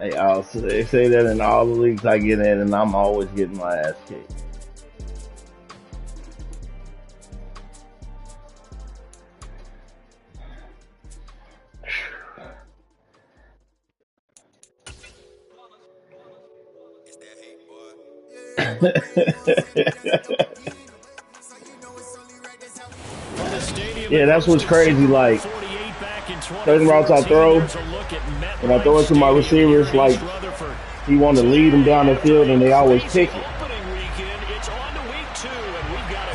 They say that in all the leagues I get in, and I'm always getting my ass kicked. Yeah, that's what's crazy. Like certain routes I throw, when I throw it to my receivers, like he want to lead them down the field, and they always pick it.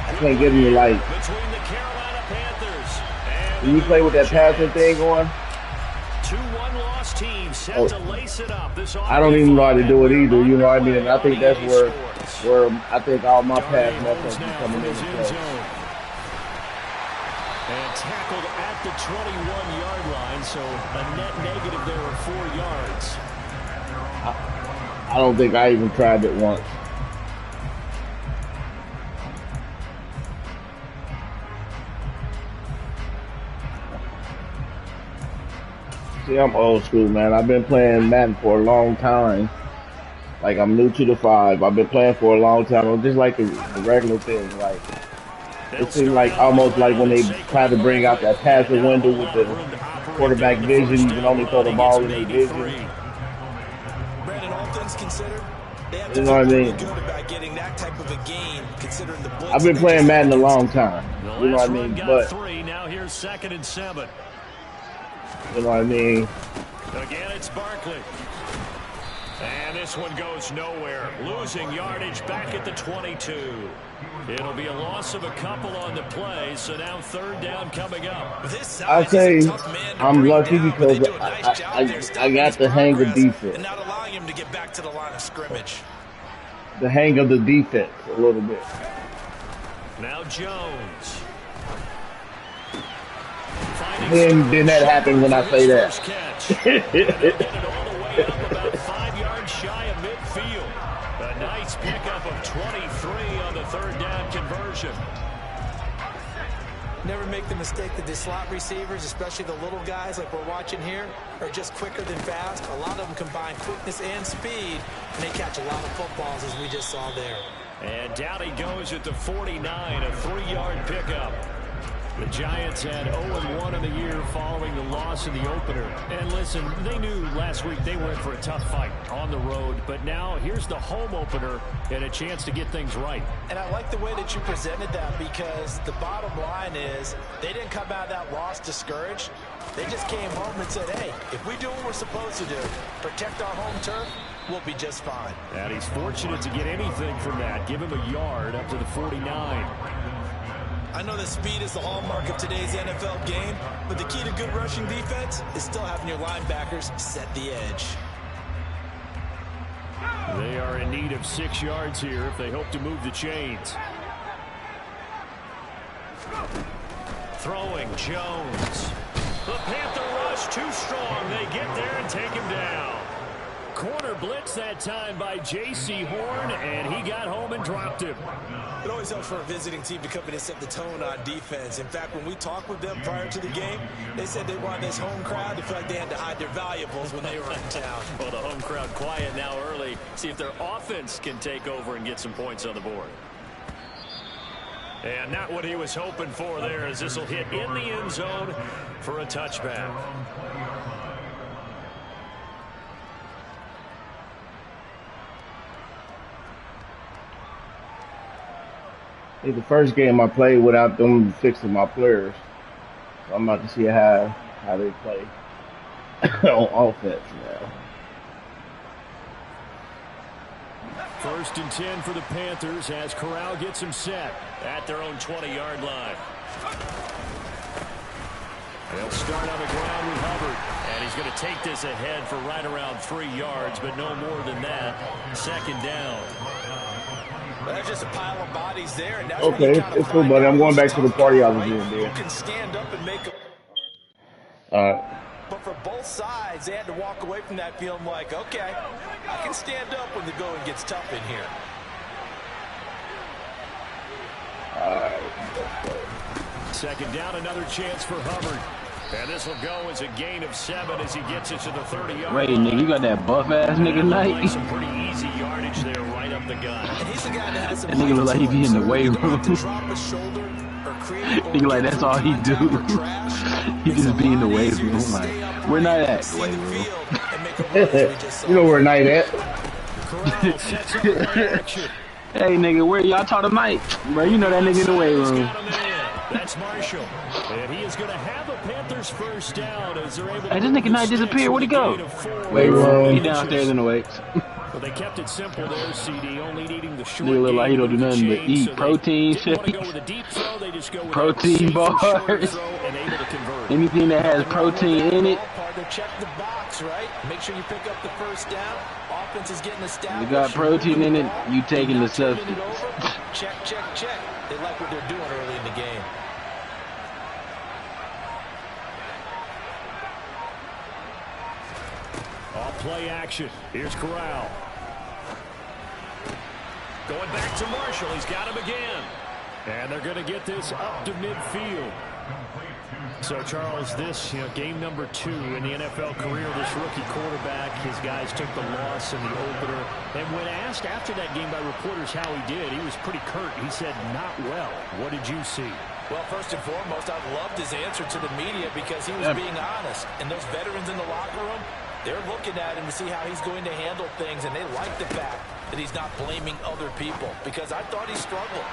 I can't get him to like. When you play with that passing thing going, I don't even know how to do it either. You know what I mean? And I think that's where I think all my pass methods be coming into play. And tackled at the 21-yard line, so a net negative there of 4 yards. I don't think I even tried it once. See, I'm old school, man. I've been playing Madden for a long time. Like, I'm new to the 5. I've been playing for a long time. I'm just like the regular thing. Like, it seemed like almost like when they tried to bring out that passing window with the quarterback vision, you can only throw the ball in their vision. You know what I mean? I've been playing Madden a long time. You know what I mean? But now here's 2nd and 7. You know what I mean? Again, it's Barkley. And this one goes nowhere. Losing yardage back at the 22. It'll be a loss of a couple on the play, so now 3rd down coming up. I say I'm lucky because I got the hang of defense. And not allowing him to get back to the line of scrimmage. The hang of the defense a little bit. Now Jones. Then that happen when I say that. About 5 yards shy of midfield. A nice pickup of 23 on the 3rd down conversion. Never make the mistake that the slot receivers, especially the little guys like we're watching here, are just quicker than fast. A lot of them combine quickness and speed, and they catch a lot of footballs, as we just saw there. And down he goes at the 49, a 3-yard pickup. The Giants had 0-1 in the year following the loss in the opener. And listen, they knew last week they were in for a tough fight on the road. But now here's the home opener and a chance to get things right. And I like the way that you presented that, because the bottom line is they didn't come out of that loss discouraged. They just came home and said, hey, if we do what we're supposed to do, protect our home turf, we'll be just fine. And he's fortunate to get anything from that. Give him a yard up to the 49. I know that speed is the hallmark of today's NFL game, but the key to good rushing defense is still having your linebackers set the edge. They are in need of 6 yards here if they hope to move the chains. Throwing Jones. The Panther rush too strong. They get there and take him down. Corner blitz that time by J.C. Horn, and he got home and dropped him. It always helps for a visiting team to come in and set the tone on defense. In fact, when we talked with them prior to the game, they said they wanted this home crowd to feel like they had to hide their valuables when they were in town. Well, the home crowd quiet now early. See if their offense can take over and get some points on the board. And not what he was hoping for there, as this will hit in the end zone for a touchback. It's the first game I played without them fixing my players. So I'm about to see how they play on offense now. 1st and 10 for the Panthers as Corral gets them set at their own 20-yard line. They'll start on the ground with Hubbard, and he's going to take this ahead for right around 3 yards, but no more than that. 2nd down. There's just a pile of bodies there. And okay, it's cool, buddy. I'm going back to the party I was doing there. Who can stand up and make a... But for both sides, they had to walk away from that feeling like, okay, I can stand up when the going gets tough in here. All right. 2nd down, another chance for Hubbard. And this will go as a gain of 7 as he gets it to the 30-yard Wait, nigga, you got that buff-ass nigga night? Some pretty easy yardage there right up the gut. And he's the guy that has some That nigga look like he be in the weight room. Nigga like that's all he do. He just be in the weight room. Like, we're not at the weight room. You know where night at. Hey nigga, where y'all taught him night? Bro, you know that nigga in the weight room. That's Marshall. And he is going to have a Panthers first down as they're able to. Hey, this nigga Knight disappeared. Where'd he go? Weight room. He downstairs in the weights. Well, they kept it simple there, CD. Only needing the short Nigga look like he don't do nothing but eat so protein shakes, protein bars, anything that has protein in it. Check the box, right? Make sure you pick up the first down. Offense is getting established. You got protein in it, you taking the substance. Check, check, check. They like what they're doing early in the game. Off play action. Here's Corral. Going back to Marshall. He's got him again. And they're going to get this up to midfield. So, Charles, this, game number 2 in the NFL career, this rookie quarterback, his guys took the loss in the opener. And when asked after that game by reporters how he did, he was pretty curt. He said, not well. What did you see? Well, first and foremost, I loved his answer to the media because he was being honest. And those veterans in the locker room, they're looking at him to see how he's going to handle things, and they like the fact that he's not blaming other people because I thought he struggled.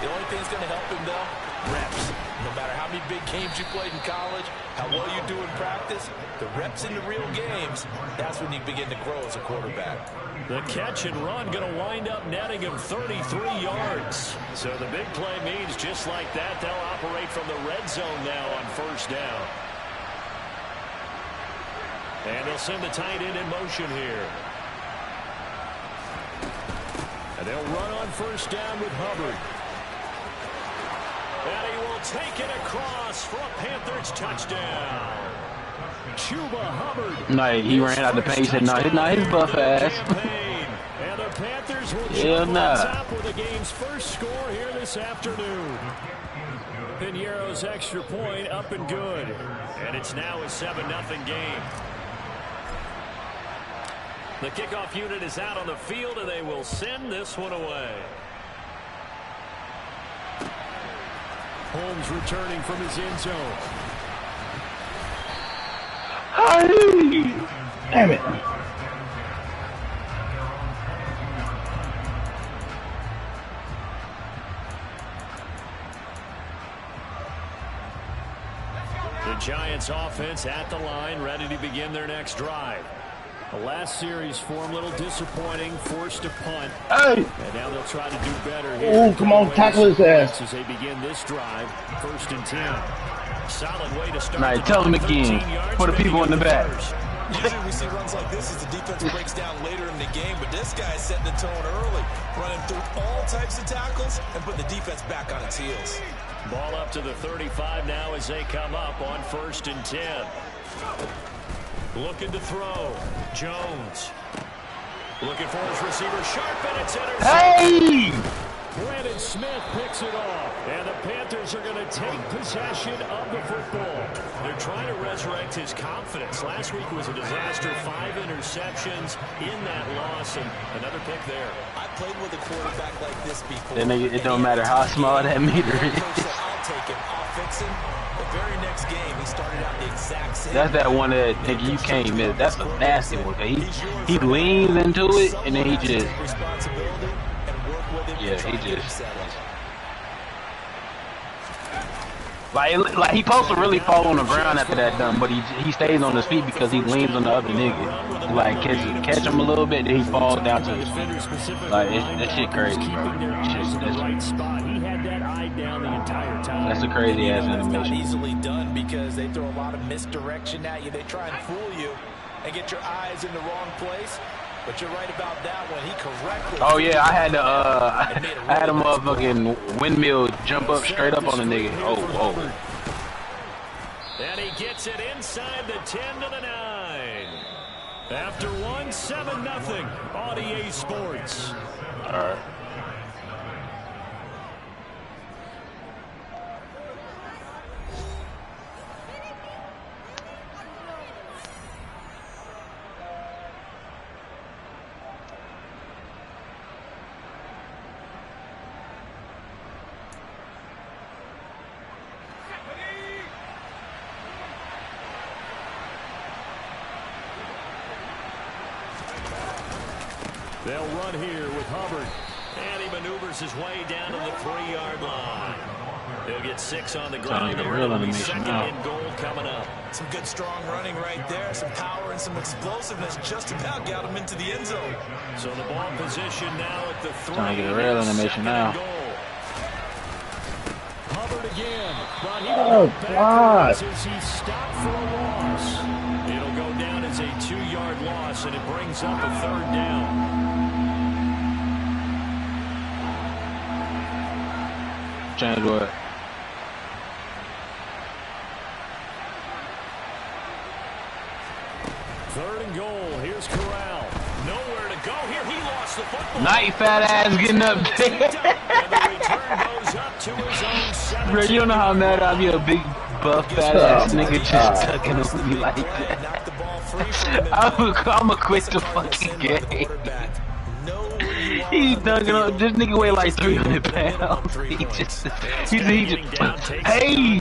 The only thing that's going to help him, though, reps. No matter how many big games you played in college, how well you do in practice, the reps in the real games, that's when you begin to grow as a quarterback. The catch and run going to wind up netting him 33 yards. So the big play means just like that, they'll operate from the red zone now on first down. And they'll send the tight end in motion here. And they'll run on first down with Hubbard. And he will take it across for a Panthers touchdown. Chuba Hubbard. No, he ran out the pace. He said, no, it's not his buff ass. And the Panthers will jump on top with the game's first score here this afternoon. Piñeiro's extra point up and good. And it's now a 7-0 game. The kickoff unit is out on the field, and they will send this one away. Holmes returning from his end zone. Damn it. The Giants offense at the line, ready to begin their next drive. The last series for him, a little disappointing, forced to punt. Hey! And now they'll try to do better here. Oh, come on, tackle his ass. As they begin this drive, 1st and 10. Solid way to start. Right, tell them again, for the people in the back. Usually we see runs like this as the defense breaks down later in the game, but this guy's setting the tone early, running through all types of tackles and putting the defense back on its heels. Ball up to the 35 now as they come up on 1st and 10. Looking to throw. Jones. Looking for his receiver. Sharp, and it's intercepted. Hey! Brandon Smith picks it off. And the Panthers are going to take possession of the football. They're trying to resurrect his confidence. Last week was a disaster. 5 interceptions in that loss. And another pick there. I played with a quarterback like this before. Then it don't matter how small that meter is. I'll take it. I'll fix him. The very next game, he started out the exact same. That's that one that nigga you can't miss. That's a nasty one. He leans into it and then he just like he supposed to really fall on the ground after that done, but he stays on his feet because he leans on the other nigga. Like catch him a little bit, then he falls down to his feet. Like that shit crazy, bro. That's a crazy ass animation. Not easily done because they throw a lot of misdirection at you. They try and fool you and get your eyes in the wrong place. But you're right about that one. He correctly. Oh yeah, I had a motherfucking windmill jump up straight up on the nigga. Oh. And he gets it inside the 10 to the 9. After 1, 7-0 on EA Sports. All right. They'll run here with Hubbard. And he maneuvers his way down to the 3-yard line. He'll get 6 on the ground. Get real animation second now. and goal coming up. Some good strong running right there. Some power and some explosiveness just about got him into the end zone. So the ball position now at the 3. Trying to get a real animation now. Hubbard again. But he Oh, God. as he stopped for a loss. It'll go down as a 2-yard loss, and it brings up a 3rd down. Change what? Third and goal. Here's Corral. Nowhere to go. Here he lost the football. Night fat ass getting up there. And the return goes up to his own 17. Bro, you don't know how mad I'll be a big buff fat ass nigga just tucking on me like that. I'ma quit the fucking game. He's dunking on this nigga weigh like 300 pounds. He just hey,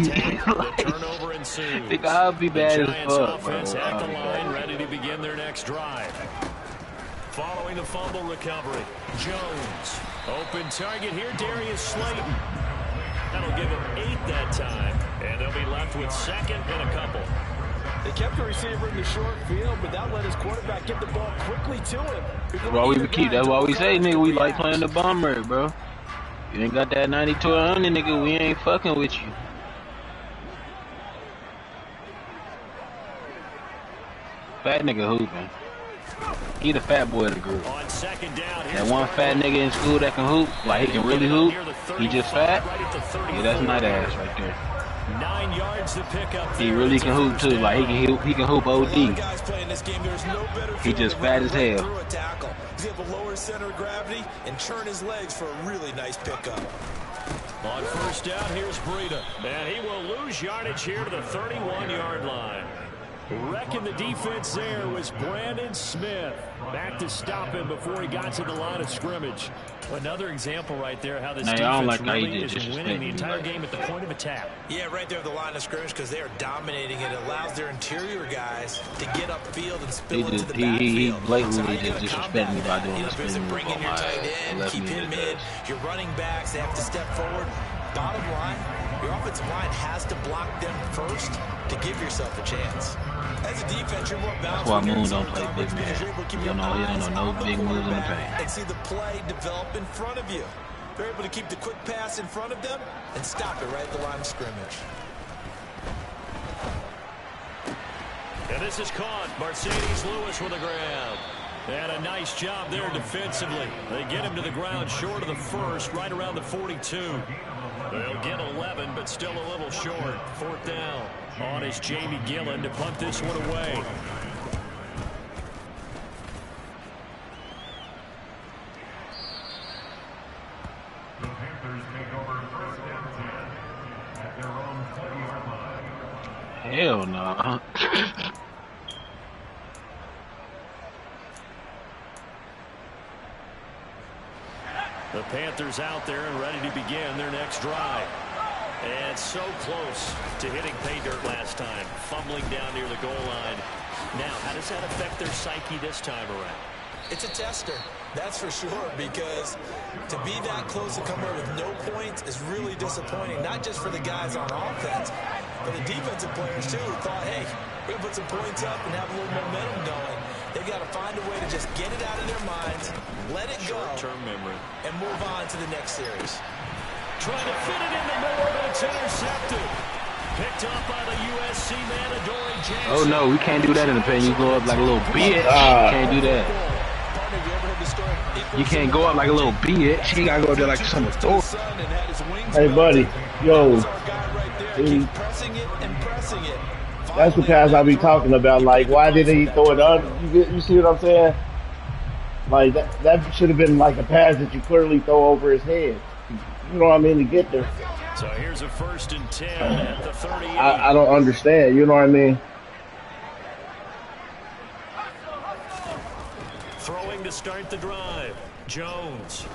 nigga, I'll be bad as fuck, bro. At the line, ready to begin their next drive. Following the fumble recovery, Jones. Open target here, Darius Slayton. That'll give him 8 that time, and they'll be left with 2nd and a couple. They kept the receiver in the short field, but that let his quarterback get the ball quickly to him. That's why we keep. That's why we say, nigga, we like playing the bomber, bro. You ain't got that 92 or 100, nigga. We ain't fucking with you. Fat nigga hooping. He the fat boy of the group. On 2nd down, That one fat nigga in school that can hoop, like he can really hoop. He just fat. Yeah, that's night ass right there. 9 yards to pick up. He really can hoop too. Like he can hoop OD. He just fat as hell. He's able to lower center of gravity and turn his legs for a really nice pickup. On 1st down, here's Breida. And he will lose yardage here to the 31-yard line. Wrecking the defense there was Brandon Smith. Back to stop him before he got to the line of scrimmage. Another example right there how this defense really is winning the entire game at the point of attack. Yeah, right there at the line of scrimmage because they are dominating it. It allows their interior guys to get upfield and spill into the backfield. He blatantly just disrespecting me by doing this. Bring in your tight end, keep him in. Your running backs, they have to step forward. Bottom line, your offensive line has to block them first to give yourself a chance. As a defense, you're more balanced. That's why Moon don't play big man. He don't know no big moves in the paint. And see the play develop in front of you. They're able to keep the quick pass in front of them and stop it right at the line of scrimmage. And this is caught. Mercedes Lewis with a grab. And a nice job there defensively. They get him to the ground short of the 1st, right around the 42. They'll get 11, but still a little short. 4th down. On is Jamie Gillen to punt this one away. The Panthers take over 1st and 10 at their own 20-yard line. Hell no. The Panthers out there and ready to begin their next drive. And so close to hitting pay dirt last time. Fumbling down near the goal line. Now, how does that affect their psyche this time around? It's a tester, that's for sure, because to be that close to come away with no points is really disappointing, not just for the guys on offense, but the defensive players too, who thought, hey, we're going to put some points up and have a little momentum going. They've got to find a way to just get it out of their minds, let it go, short-term memory, and move on to the next series. Trying to fit it in the middle, but it's intercepted. Picked up by the USC man, Adoree Jackson. Oh no, we can't do that in the paint. You go up like a little bitch. Can't do that. You can't go up like a little bitch. You gotta go there like some authority. Hey, buddy. Yo. Dude. That's the pass I be talking about. Like, why didn't he throw it up? You see what I'm saying? Like, that should have been like a pass that you clearly throw over his head. You know what I mean? To get there. So here's a 1st and 10 at the 38. I don't understand. You know what I mean? Throwing to start the drive. Jones.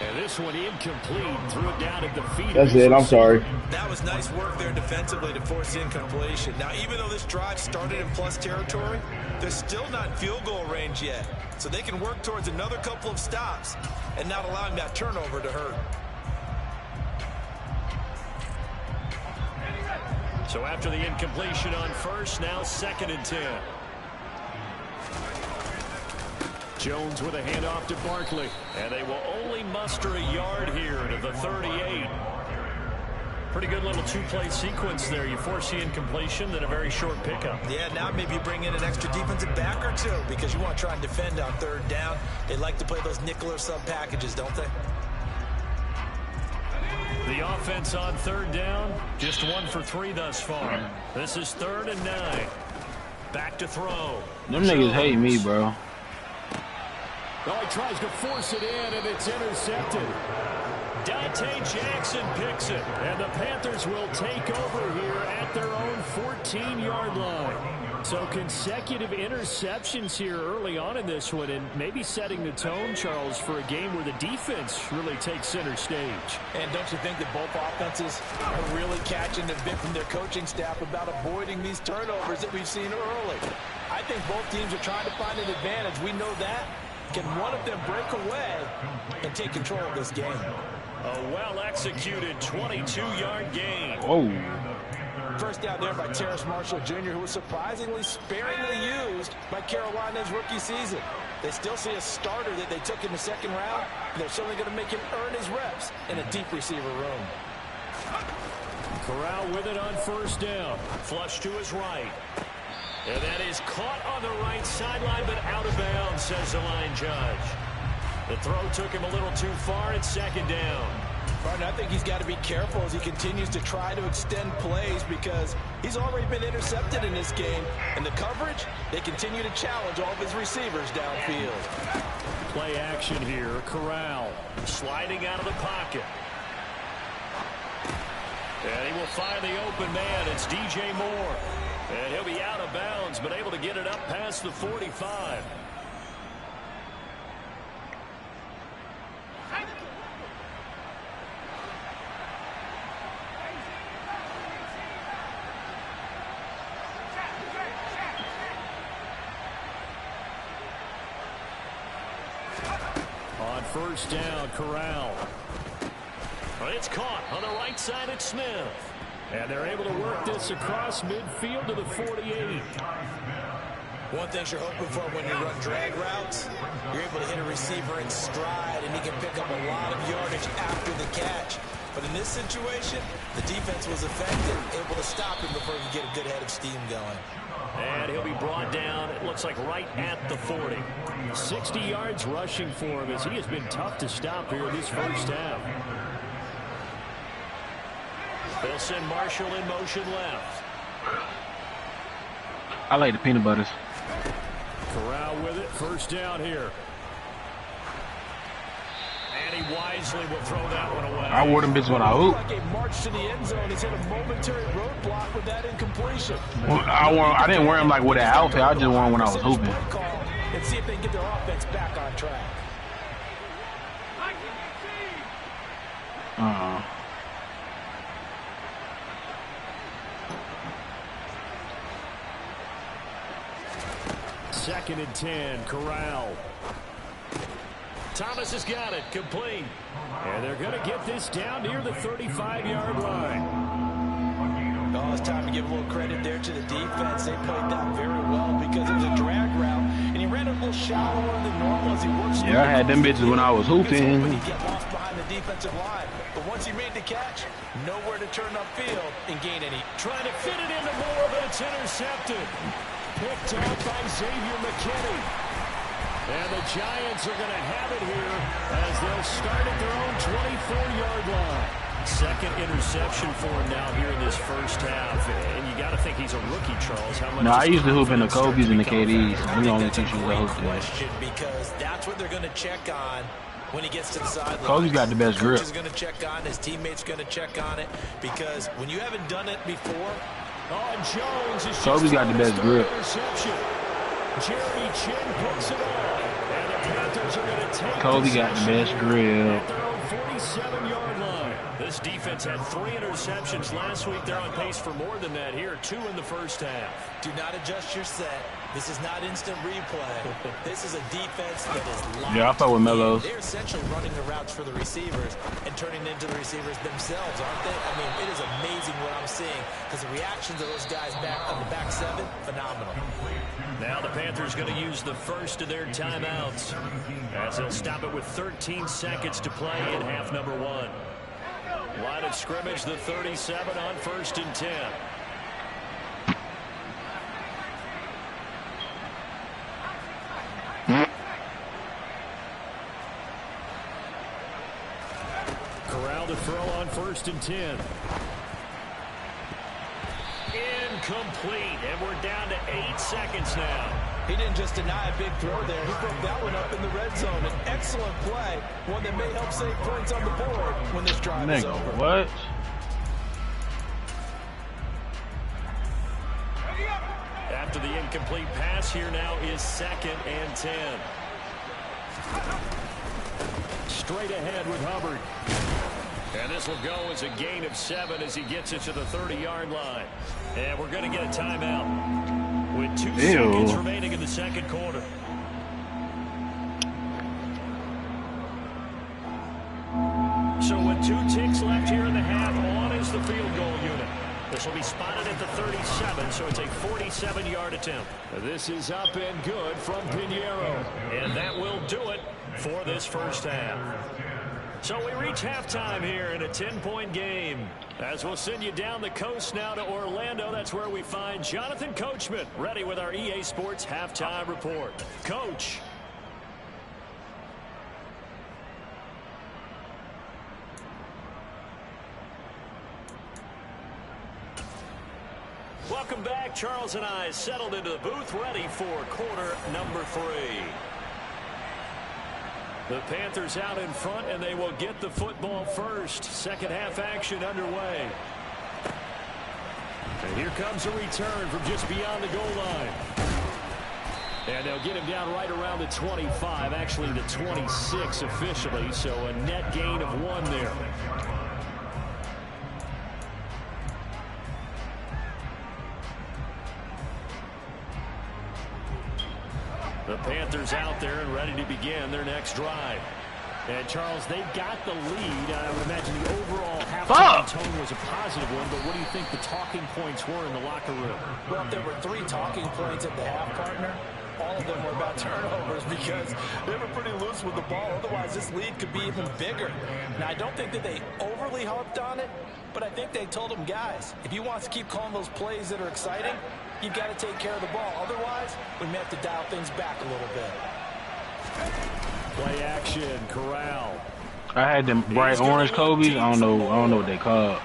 And this one incomplete. Threw it down at the feet. That's it. I'm sorry. That was nice work there defensively to force the incompletion. Now, even though this drive started in plus territory, they're still not in field goal range yet. so they can work towards another couple of stops and not allowing that turnover to hurt. So after the incompletion on first, now 2nd and 10. Jones with a handoff to Barkley. And they will only muster a yard here to the 38. Pretty good little two-play sequence there. You force the incompletion, then a very short pickup. Yeah, now maybe you bring in an extra defensive back or two because you want to try and defend on 3rd down. They like to play those nickel or sub packages, don't they? The offense on 3rd down, just 1 for 3 thus far. This is 3rd and 9. Back to throw. Them niggas hate me, bro. Oh, he tries to force it in, and it's intercepted. Dante Jackson picks it, and the Panthers will take over here at their own 14-yard line. So consecutive interceptions here early on in this one, and maybe setting the tone, Charles, for a game where the defense really takes center stage. And don't you think that both offenses are really catching the bit from their coaching staff about avoiding these turnovers that we've seen early? I think both teams are trying to find an advantage. We know that. Can one of them break away and take control of this game? A well-executed 22-yard gain. Oh. First down there by Terrace Marshall Jr., who was surprisingly sparingly used by Carolina's rookie season. They still see a starter that they took in the 2nd round, and they're certainly going to make him earn his reps in a deep receiver room. Corral with it on 1st down. Flush to his right. And that is caught on the right sideline, but out of bounds, says the line judge. The throw took him a little too far. It's 2nd down. I think he's got to be careful as he continues to try to extend plays because he's already been intercepted in this game. And the coverage, they continue to challenge all of his receivers downfield. Play action here. Corral sliding out of the pocket. And he will find the open man. It's DJ Moore. And he'll be out of bounds, but able to get it up past the 45. On 1st down, Corral. It's caught on the right side at Smith. And they're able to work this across midfield to the 48. One thing you're hoping for when you run drag routes, you're able to hit a receiver in stride, and he can pick up a lot of yardage after the catch. But in this situation, the defense was effective, able to stop him before he could get a good head of steam going. And he'll be brought down, it looks like right at the 40. 60 yards rushing for him as he has been tough to stop here in this 1st half. They'll send Marshall in motion left. I like the peanut butters. Corral with it. 1st down here. And he wisely will throw that one away. I wore them bitches when I hoop. Like a march to the end zone. He's hit a momentary roadblock with that incompletion. Well, I didn't wear them like with an outfit. I just wore them when I was hooping. And see if they can get their offense back on track. Second and 10, Corral. Thomas has got it, complete. And they're going to get this down near the 35-yard line. Oh, it's time to give a little credit there to the defense. They played that very well because it was a drag route, and he ran a little shallower than normal as he works. Yeah, I had them bitches when I was hooping. He get lost behind the defensive line, but once he made the catch, nowhere to turn upfield and gain any. Trying to fit it into Moore, but it's intercepted. Picked off by Xavier McKinney. And the Giants are going to have it here as they'll start at their own 24-yard line. 2nd interception for him now here in this 1st half. And you got to think he's a rookie, Charles. How much? No, I used to hoop in the Kobe's and the KD's. We only teach you the hoop question because that's what they're going to check on when he gets to the sideline. Kobe's got the best grip. Coach is going to check on his teammates going to check on it because when you haven't done it before. Kobe's got the best grip. Jerry Chin picks it off. And the Panthers are going to take Kobe got the best grip. at their own 47-yard line. This defense had 3 interceptions last week. They're on pace for more than that here. 2 in the 1st half. Do not adjust your set This is not instant replay. This is a defense that is locked. Yeah, I thought with Melos. They're essentially running the routes for the receivers and turning it into the receivers themselves, aren't they? I mean, it is amazing what I'm seeing because the reactions of those guys back on the back seven, phenomenal. Now the Panthers going to use the first of their timeouts as they'll stop it with 13 seconds to play in half number 1. Line of scrimmage, the 37 on 1st and 10. Corral to throw on 1st and 10. Incomplete, and we're down to 8 seconds now. He didn't just deny a big throw there. He broke that one up in the red zone. An excellent play, one that may help save points on the board when this drive is over. What? After the incomplete pass, here now is 2nd and 10. Straight ahead with Hubbard. And this will go as a gain of 7 as he gets it to the 30-yard line. And we're going to get a timeout with 2 seconds remaining in the second quarter. So with 2 ticks left here in the half, on is the field goal unit. This will be spotted at the 37, so it's a 47-yard attempt. This is up and good from Pinheiro. And that will do it for this first half. So we reach halftime here in a 10-point game. As we'll send you down the coast now to Orlando, that's where we find Jonathan Coachman ready with our EA Sports halftime report. Coach. Welcome back. Charles and I settled into the booth ready for quarter number 3. The Panthers out in front, and they will get the football first. Second half action underway. And here comes a return from just beyond the goal line. And they'll get him down right around the 25, actually the 26 officially, so a net gain of 1 there. The Panthers out there and ready to begin their next drive. And, Charles, they've got the lead. I would imagine the overall halftime tone was a positive one, but what do you think the talking points were in the locker room? Well, if there were 3 talking points at the half, partner, all of them were about turnovers because they were pretty loose with the ball. Otherwise, this lead could be even bigger. Now, I don't think that they overly harped on it, but I think they told them, guys, if you want to keep calling those plays that are exciting, you've got to take care of the ball. Otherwise, we may have to dial things back a little bit. Play action, Corral. I had them bright orange Kobe's. I don't know what they called.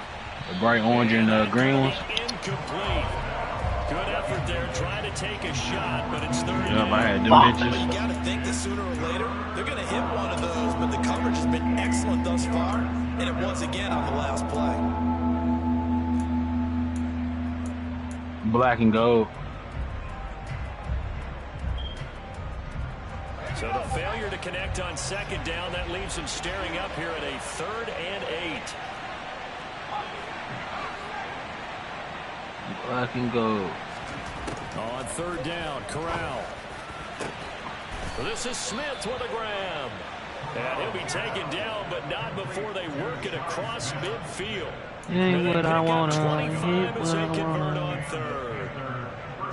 The bright orange and green ones. Incomplete. Good effort there, trying to take a shot, but it's 30. Yep, I had them bitches. You got to think that sooner or later they're going to hit one of those, but the coverage has been excellent thus far, and it was again on the last play. Black and gold. So the failure to connect on 2nd down, that leaves them staring up here at a 3rd and 8. Black and gold. On 3rd down, Corral. This is Smith with a grab. And he'll be taken down, but not before they work it across midfield. Ain't what I wanna, 25 as they ain't what I convert wanna. on 3rd.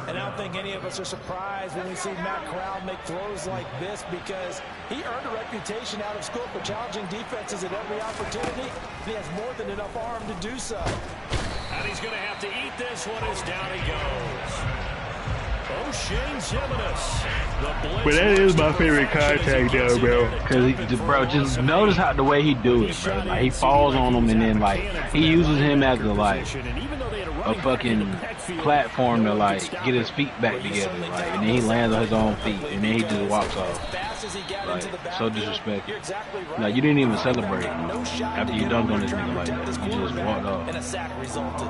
And I don't think any of us are surprised when we see Matt Corral make throws like this because he earned a reputation out of school for challenging defenses at every opportunity. He has more than enough arm to do so. And he's going to have to eat this one as down he goes. O'Shane Zimenez. But that is my favorite contact though, bro. Cause bro, just notice how the way he do it, bro. Like he falls on him and then like he uses him as a fucking platform to like get his feet back together, like, and then he lands on his own feet and then he just walks off. Like, so disrespectful. Like you didn't even celebrate after you dunked on this nigga like that. You just walked off. And a sack resulted.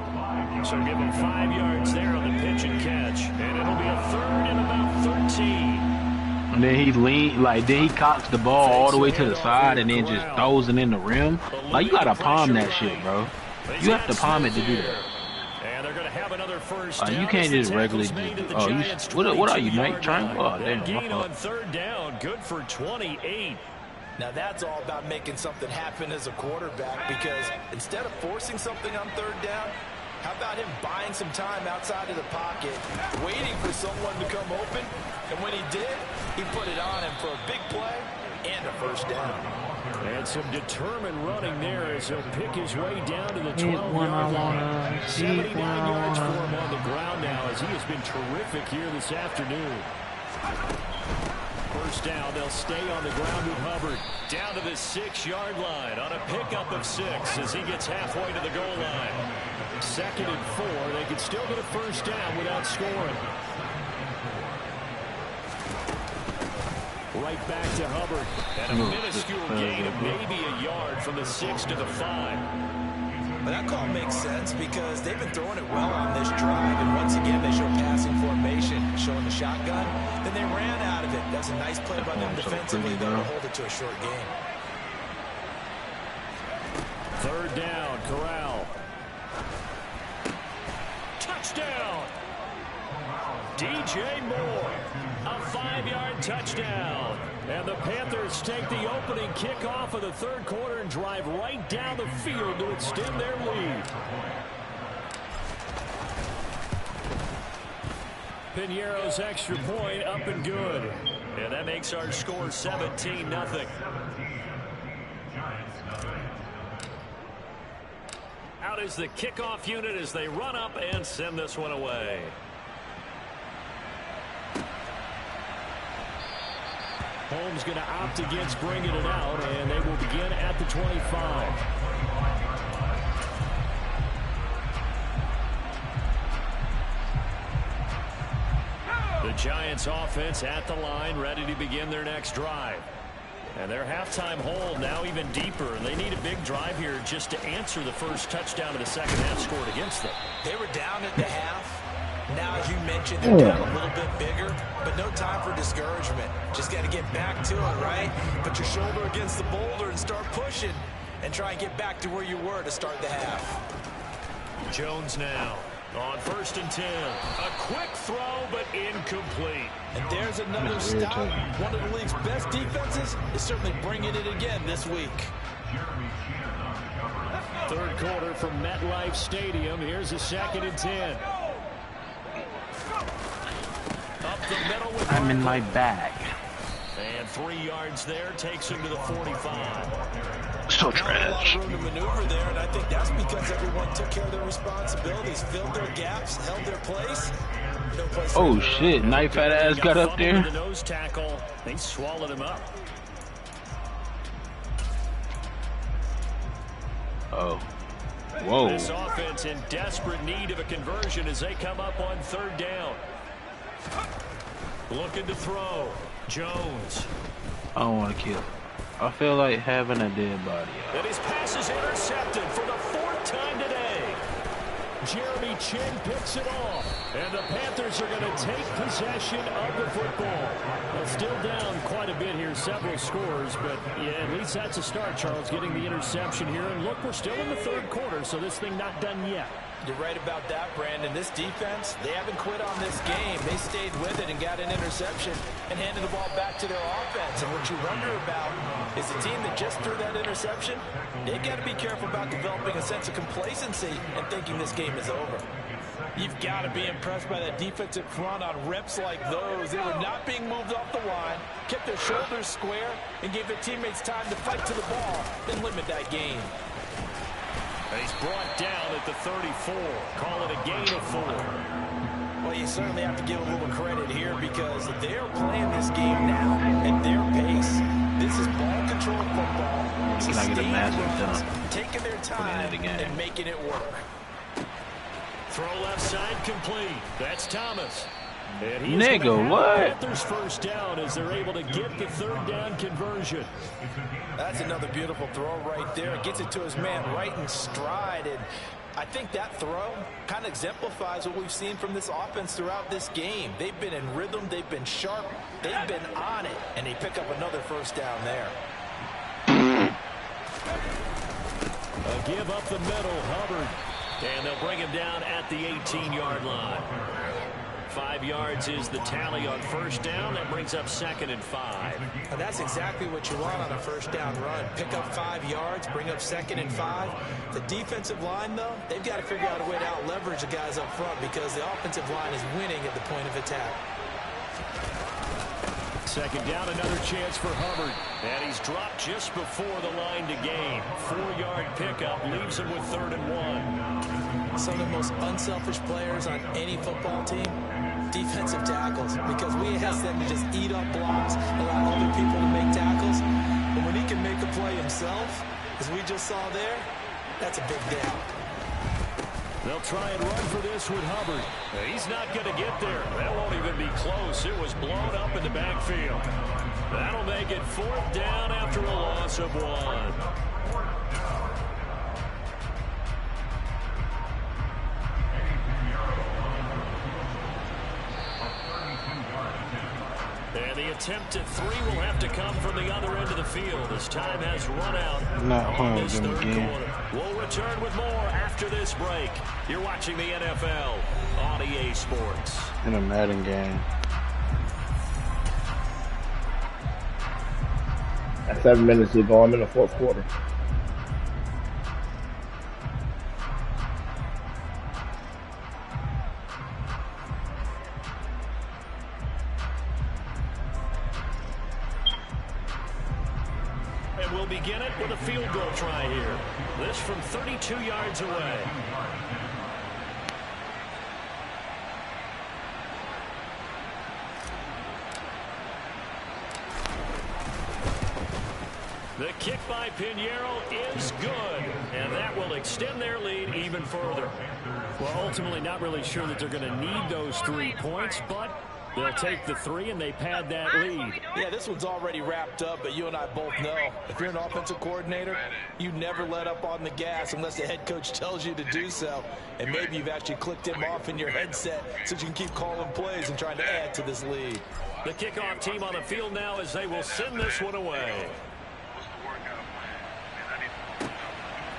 So give him 5 yards there on the pitch and catch. And it'll be a 3rd and about 13. And then then he cocks the ball all the way to the side and then just throws it in the rim. Like you gotta palm that shit, bro. You have to palm it to do that. And they're going to have another another first down. You can't just The regularly tackle's made at the oh, Giants' what are you, Nate? 22-yard Triangle? line. Oh, damn. That gain on third down, good for 28. Now that's all about making something happen as a quarterback, because instead of forcing something on third down, how about him buying some time outside of the pocket, waiting for someone to come open, and when he did, he put it on him for a big play and a first down. And some determined running there as he'll pick his way down to the 12-yard line. 79 yards for him on the ground now, as he has been terrific here this afternoon. First down, they'll stay on the ground with Hubbard. Down to the 6-yard line on a pickup of 6 as he gets halfway to the goal line. 2nd and 4. They could still get a first down without scoring. Right back to Hubbard. And a minuscule gain of maybe a yard from the 6 to the 5. But that call makes sense because they've been throwing it well on this drive, and once again they show passing formation, showing the shotgun. Then they ran out of it. That's a nice play by them defensively, though, to hold it to a short game. Third down, Corral. Touchdown! DJ Moore, a 5-yard touchdown. And the Panthers take the opening kickoff of the third quarter and drive right down the field to extend their lead. Piñeiro's extra point up and good. And that makes our score 17-0. Out is the kickoff unit as they run up and send this one away. Holmes going to opt against bringing it out, and they will begin at the 25. The Giants offense at the line, ready to begin their next drive. And their halftime hole now even deeper. They need a big drive here just to answer the first touchdown of the second half scored against them. They were down at the half. Now, as you mentioned, they're down a little bit bigger, but no time for discouragement. Just got to get back to it, right? Put your shoulder against the boulder and start pushing and try and get back to where you were to start the half. Jones now on 1st and 10. A quick throw, but incomplete. And there's another stop. One of the league's best defenses is certainly bringing it again this week. Third quarter from MetLife Stadium. Here's a 2nd and 10. Up the middle with I'm in my bag. And 3 yards there takes him to the 45. So Not a lot trash. of room to maneuver there, and I think that's because everyone took care of their responsibilities, filled their gaps, held their place. No place Oh shit, knife fat ass got up there. The nose tackle. They swallowed him up. Oh. Whoa. This offense in desperate need of a conversion as they come up on 3rd down. Looking to throw. Jones. I don't want to kill. I feel like having a dead body. And his pass is intercepted for the 4th time today. Jeremy Chin picks it off. And the Panthers are going to take possession of the football. Well, still down quite a bit here, several scores, but yeah, at least that's a start, Charles, getting the interception here. And look, we're still in the 3rd quarter, so this thing not done yet. You're right about that, Brandon. This defense, they haven't quit on this game. They stayed with it and got an interception and handed the ball back to their offense. And what you wonder about is the team that just threw that interception, they got to be careful about developing a sense of complacency and thinking this game is over. You've got to be impressed by that defensive front on reps like those. They were not being moved off the line, kept their shoulders square, and gave their teammates time to fight to the ball and limit that gain. And he's brought down at the 34. Call it a gain of 4. Well, you certainly have to give a little credit here because they're playing this game now at their pace. This is ball control football. Can I get a massive runs, dunk? taking their time and making it work. Throw left side complete. That's Thomas. And Nigga, what? Panthers first down as they're able to get the 3rd down conversion. That's another beautiful throw right there. Gets it to his man right in stride. And I think that throw kind of exemplifies what we've seen from this offense throughout this game. They've been in rhythm. They've been sharp. They've been on it. And they pick up another first down there. A give up the middle. Hubbard. And they'll bring him down at the 18-yard line. 5 yards is the tally on first down. That brings up 2nd and 5. And that's exactly what you want on a first down run. Pick up 5 yards, bring up 2nd and 5. The defensive line, though, they've got to figure out a way to out-leverage the guys up front because the offensive line is winning at the point of attack. 2nd down, another chance for Hubbard. And he's dropped just before the line to gain. 4-yard pickup leaves him with 3rd and 1. Some of the most unselfish players on any football team, defensive tackles, because we ask them to just eat up blocks, allow other people to make tackles. But when he can make a play himself, as we just saw there, that's a big down. They'll try and run for this with Hubbard. He's not going to get there. That won't even be close. It was blown up in the backfield. That'll make it 4th down after a loss of 1. And the attempt at 3 will have to come from the other end of the field as time has run out. Not on this home 3rd again. quarter. We'll return with more after this break. You're watching the NFL on EA Sports. In a Madden game. At 7 minutes to go, I'm in the 4th quarter. And we'll begin it with a field goal try here. This from 32 yards away. The kick by Pinheiro is good, and that will extend their lead even further. Well, ultimately not really sure that they're going to need those 3 points, but they'll take the 3 and they pad that lead. Yeah, this one's already wrapped up, but you and I both know if you're an offensive coordinator, you never let up on the gas unless the head coach tells you to do so. And maybe you've actually clicked him off in your headset so you can keep calling plays and trying to add to this lead. The kickoff team on the field now as they will send this one away.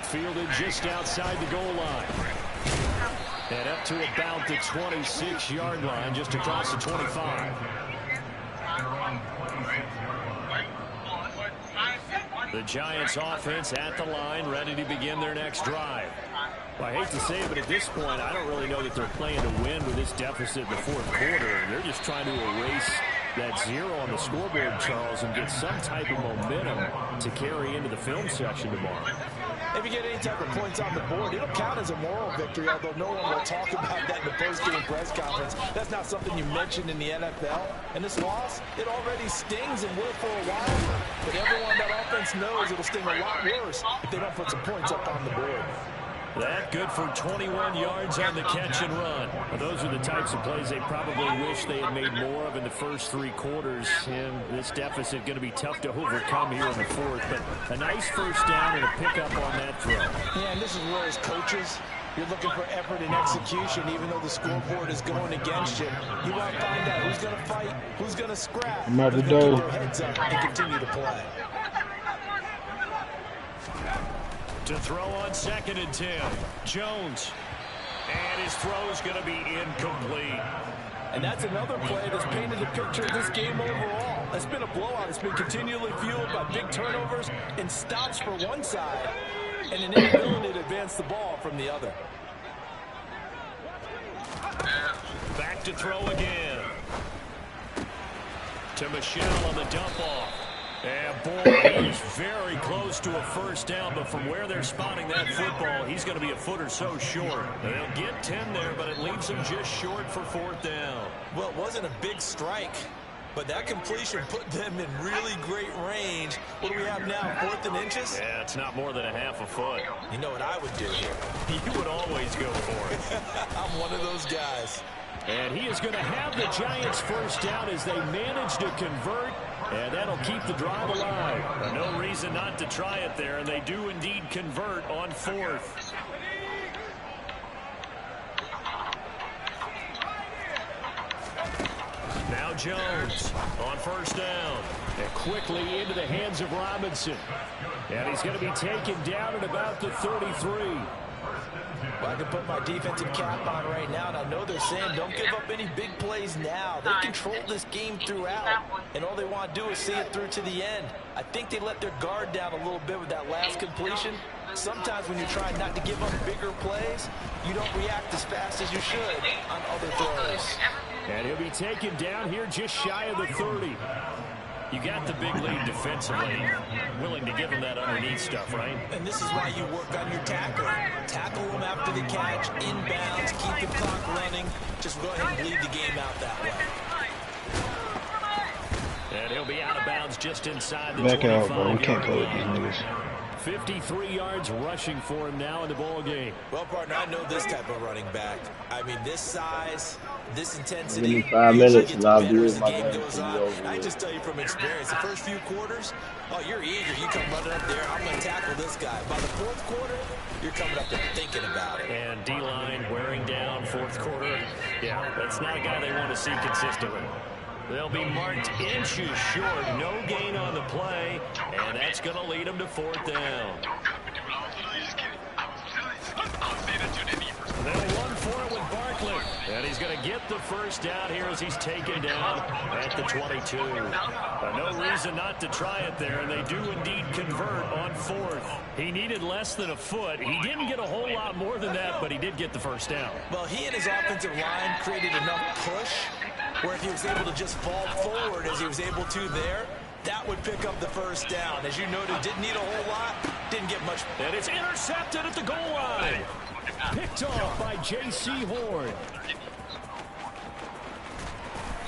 Fielded just outside the goal line. And up to about the 26-yard line, just across the 25. The Giants offense at the line, ready to begin their next drive. Well, I hate to say it, but at this point, I don't really know that they're playing to win with this deficit in the 4th quarter. They're just trying to erase that 0 on the scoreboard, Charles, and get some type of momentum to carry into the film section tomorrow. If you get any type of points on the board, it'll count as a moral victory, although no one will talk about that in the post-game press conference. That's not something you mentioned in the NFL. And this loss, it already stings and will for a while. But everyone that offense knows it'll sting a lot worse if they don't put some points up on the board. That good for 21 yards on the catch and run. Well, those are the types of plays they probably wish they had made more of in the first 3 quarters. And this deficit going to be tough to overcome here in the 4th. But a nice first down and a pickup on that throw. Yeah, and this is where as coaches, you're looking for effort and execution, even though the scoreboard is going against you. You want to find out who's going to fight, who's going to scrap, who's going to keep their heads up and continue to play. To throw on 2nd and 10. Jones. And his throw's going to be incomplete. And that's another play that's painted the picture of this game overall. It's been a blowout. It's been continually fueled by big turnovers and stops for one side and an inability to advance the ball from the other. Back to throw again. To Michelle on the dump off. And boy, he is very close to a first down, but from where they're spotting that football, he's going to be a foot or so short. They'll get 10 there, but it leaves him just short for 4th down. Well, it wasn't a big strike, but that completion put them in really great range. What do we have now, 4th and inches? Yeah, it's not more than a half a foot. You know what I would do here? You would always go for it. I'm one of those guys. And he is going to have the Giants first down as they manage to convert. And that'll keep the drive alive. No reason not to try it there, and they do indeed convert on 4th. Now Jones on first down. And quickly into the hands of Robinson. And he's going to be taken down at about the 33. Well, I can put my defensive cap on right now, and I know they're saying don't give up any big plays now. They control this game throughout, and all they want to do is see it through to the end. I think they let their guard down a little bit with that last completion. Sometimes when you're trying not to give up bigger plays, you don't react as fast as you should on other throws. And he'll be taken down here just shy of the 30. You got the big lead defensively, willing to give him that underneath stuff, right? And this is why you work on your tackling. Tackle them after the catch, inbounds, keep the clock running. Just go ahead and lead the game out that way. And he'll be out of bounds just inside the Back 25. out, bro. We can't play with these niggas. 53 yards rushing for him now in the ball game. Well, partner, I know this type of running back. I mean, this size, this intensity. Give me 5 minutes and I'll do as it. the game goes on. And I just tell you from experience, the first few quarters, oh, you're eager. You come running up there. I'm going to tackle this guy. By the fourth quarter, you're coming up there thinking about it. And D-line wearing down fourth quarter. Yeah, that's not a guy they want to see consistently. They'll be marked inches short. No gain on the play, and that's going to lead them to fourth down. They'll run for it with Barkley, and he's going to get the first down here as he's taken down at the 22. No reason not to try it there, and they do indeed convert on fourth. He needed less than a foot. He didn't get a whole lot more than that, but he did get the first down. Well, he and his offensive line created enough push where if he was able to just fall forward as he was able to there, that would pick up the first down. As you noted, didn't need a whole lot, didn't get much. And it's intercepted at the goal line. Picked off by J.C. Horn.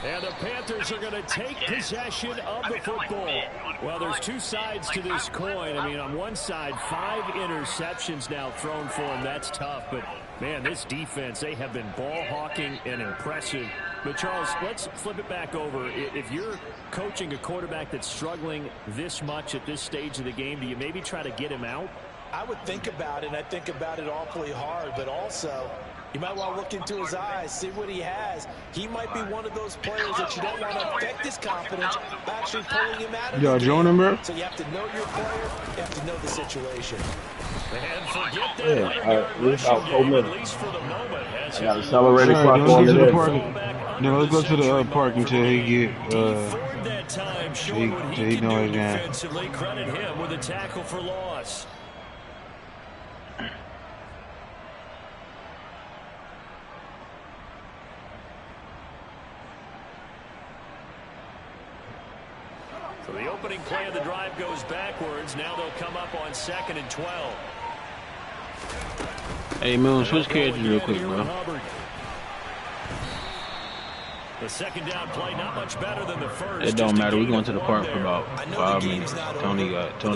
And the Panthers are going to take possession of the football. Well, there's two sides to this coin. I mean, on one side, 5 interceptions now thrown for him. That's tough. But, man, this defense, they have been ball hawking and impressive. But, Charles, let's flip it back over. If you're coaching a quarterback that's struggling this much at this stage of the game, do you maybe try to get him out? I would think about it, and I think about it awfully hard. But also, you might want to look into his eyes, see what he has. He might be one of those players that you don't want to affect his confidence by actually pulling him out of the game. join him, bro? So you have to know your player. You have to know the situation. And forget that It's about 4 minutes. at least for the moment. I got accelerated clock Let's on go to the there. park. No, let's go to the park until he get That time, showing what he can do defensively. Credit him with a tackle for loss. So the opening play of the drive goes backwards. Now they'll come up on 2nd and 12. Hey, Moon, switch characters real quick, bro. The second down play, not much better than the first. It don't matter. We're going to the park for about 5 minutes. Tony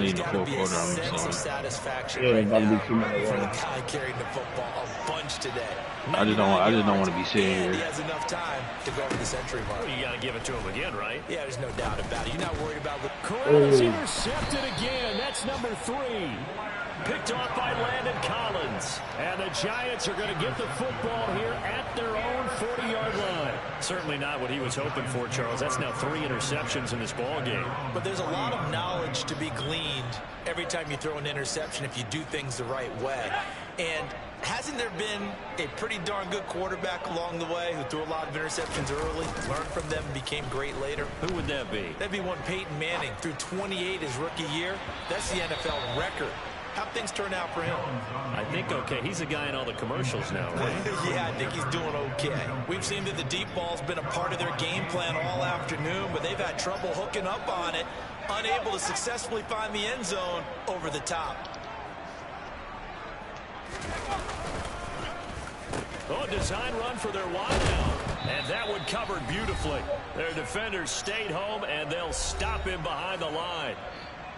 in the fourth quarter. I'm Satisfaction Yeah, right about to now be 2 minutes for the long. guy carrying the football a bunch today. I just don't want to be sitting And he here. has enough time to go over the century mark. Well, you got to give it to him again, right? Yeah, there's no doubt about it. You're not worried about the Corral's intercepted again. That's number 3. Picked off by Landon Collins. And the Giants are going to get the football here at their own 40-yard line. Certainly not what he was hoping for, Charles. That's now 3 interceptions in this ball game. But there's a lot of knowledge to be gleaned every time you throw an interception if you do things the right way. And hasn't there been a pretty darn good quarterback along the way who threw a lot of interceptions early, learned from them, and became great later? Who would that be? That'd be one Peyton Manning. Threw 28 his rookie year. That's the NFL record. How'd things turn out for him? I think okay. He's a guy in all the commercials now, right? Yeah, I think he's doing okay. We've seen that the deep ball's been a part of their game plan all afternoon, but they've had trouble hooking up on it, unable to successfully find the end zone over the top. Oh, design run for their wideout. And that one covered beautifully. Their defenders stayed home, and they'll stop him behind the line.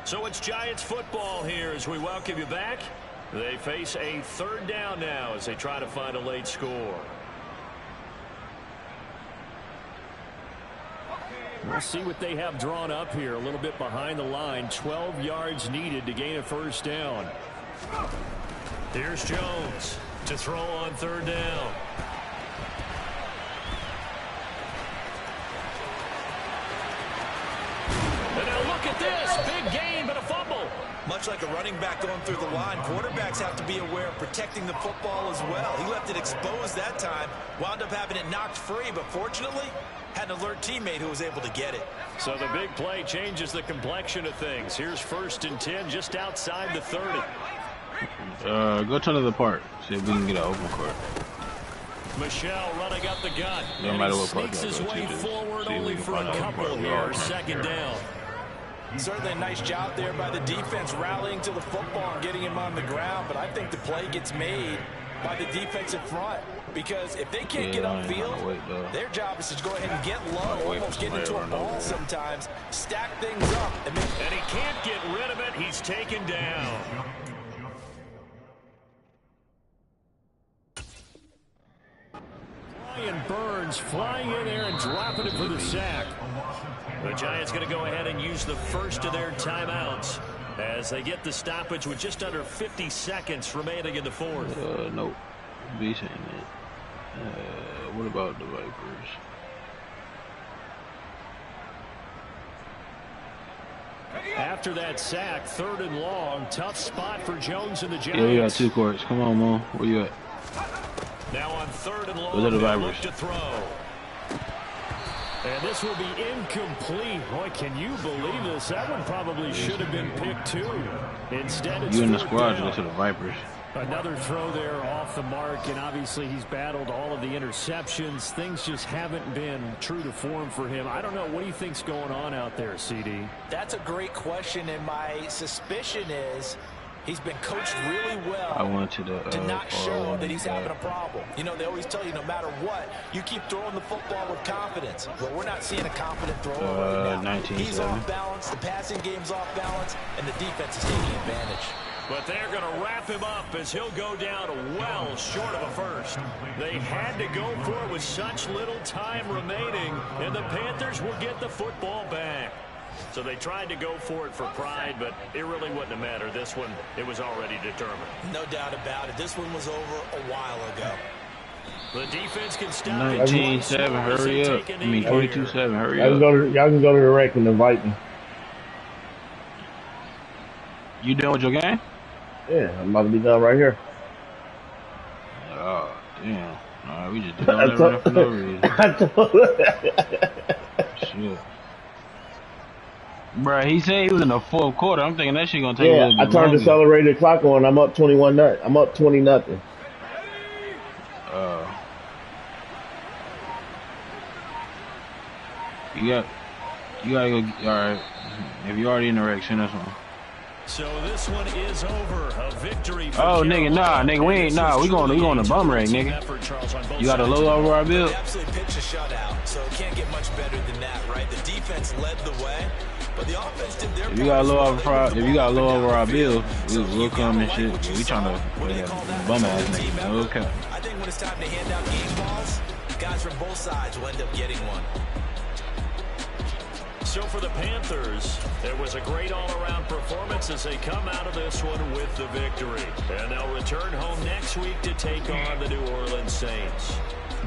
So it's Giants football here as we welcome you back. They face a 3rd down now as they try to find a late score. We'll see what they have drawn up here a little bit behind the line. 12 yards needed to gain a 1st down. Here's Jones to throw on 3rd down. And now look at this. Big gain, but a fumble. Much like a running back going through the line, quarterbacks have to be aware of protecting the football as well. He left it exposed that time, wound up having it knocked free, but fortunately, had an alert teammate who was able to get it. So the big play changes the complexion of things. Here's 1st and 10 just outside the 30. Go to the park. See if we can get an open court. Michelle running up the gun. No and matter he what park sneaks his I go to, way just forward see if we only can for find a an open couple court. here. 2nd down. Certainly a nice job there by the defense rallying to the football and getting him on the ground, but I think the play gets made by the defensive front because if they can't get upfield, their job is to go ahead and get low, almost get into a ball sometimes, stack things up. And he can't get rid of it. He's taken down. Brian Burns flying in there and dropping it for the sack. The Giants going to go ahead and use the first of their timeouts as they get the stoppage with just under 50 seconds remaining in the 4th. Nope. Be saying that. What about the Vipers? After that sack, 3rd and long, tough spot for Jones and the Giants. Yeah, we got 2 courts. Come on, Mo. Where you at? Now on 3rd and long, Those are the they'll Vipers. look to throw. And this will be incomplete. Boy, can you believe this? That one probably should have been picked too. Instead, it's You in the 4th squad, down. go to the Vipers. Another throw there off the mark, and obviously he's battled all of the interceptions. Things just haven't been true to form for him. I don't know. What do you think's going on out there, CD? That's a great question, and my suspicion is he's been coached really well I went to the to not show that he's having a problem. You know, they always tell you no matter what, you keep throwing the football with confidence. But we're not seeing a confident thrower right now. 19-7. He's off balance, the passing game's off balance, and the defense is taking advantage. But they're going to wrap him up as he'll go down well short of a first. They had to go for it with such little time remaining, and the Panthers will get the football back. So they tried to go for it for pride, but it really wouldn't have mattered. This one, it was already determined. No doubt about it. This one was over a while ago. The defense can stop 19-7, hurry up. I mean, 22-7, hurry Y'all can go to the rec and invite me. You done with your game? Yeah, I'm about to be done right here. Oh, damn. Alright, we just did all that running for no reason. Shit. Bruh, he said he was in the 4th quarter. I'm thinking that shit gonna take a little bit I turned the longer. accelerated clock on. I'm up 21-0. I'm up 20-0. You gotta go. Alright. If you're already in the rec, send us one. So this one is over. A victory for Oh, nigga, nah, nigga, we ain't, nah, we going to bum rag, nigga. You got a low over our bill? They absolutely pitched a shutout, so it can't get much better than that, right? The defense led the way, but the offense did their part. If you got low over our bill, we'll come and shit. We trying to bum ass niggas. Okay. I think when it's time to hand out game balls, guys from both sides will end up getting one. So for the Panthers, it was a great all-around performance as they come out of this one with the victory. And they'll return home next week to take on the New Orleans Saints.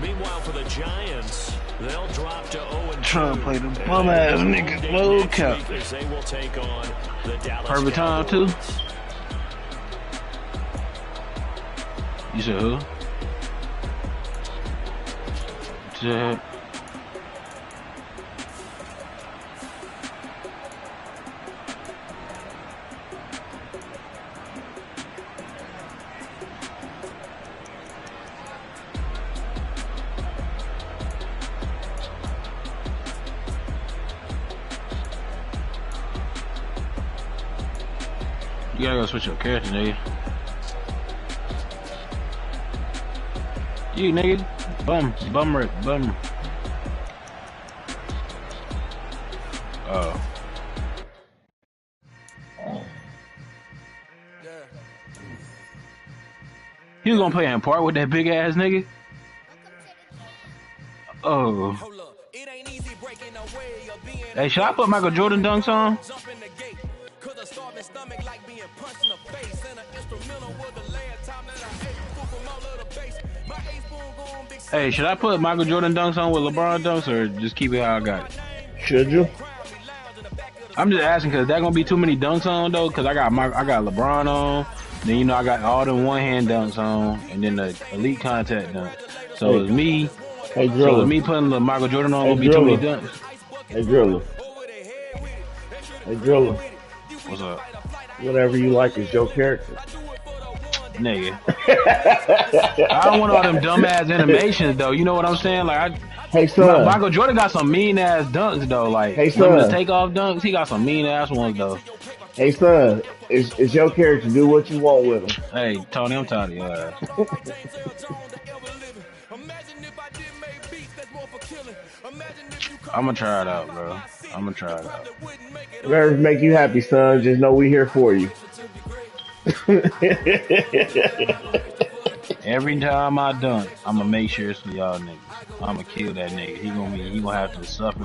Meanwhile, for the Giants, they'll drop to 0-2. Trying to play the bum ass nigga. Low cap. As they will take on the Dallas Perfect time too. Cowboys. You said who? Said. You gotta go switch your character, nigga. You nigga, bum. Oh. He was gonna play in part with that big ass nigga. Oh. Hey, should I put Michael Jordan dunks on? Hey, should I put Michael Jordan dunks on with LeBron dunks or just keep it how I got it? Should you? I'm just asking because that gonna be too many dunks on though. Because I got LeBron on. Then you know I got all the one hand dunks on, and then the elite contact dunk. So Hey, is me. hey, So is Driller. me putting the Michael Jordan on Hey, gonna be too many Driller. dunks? Hey, Driller. Hey, Driller. What's up, Whatever you like is your character. nigga? I don't want all them dumbass animations though. You know what I'm saying? Like Hey, son. Michael Jordan got some mean ass dunks though. Like Hey, limited son. takeoff dunks. He got some mean ass ones though. Hey, son. It's your character. Do what you want with him. Hey Tony, I'm tired of your ass. I'm gonna try it out, bro. I'm gonna try it out. Whatever make you happy, son. Just know we here for you. Every time I dunk, I'm gonna make sure it's for y'all niggas. I'm gonna kill that nigga. He gonna have to suffer.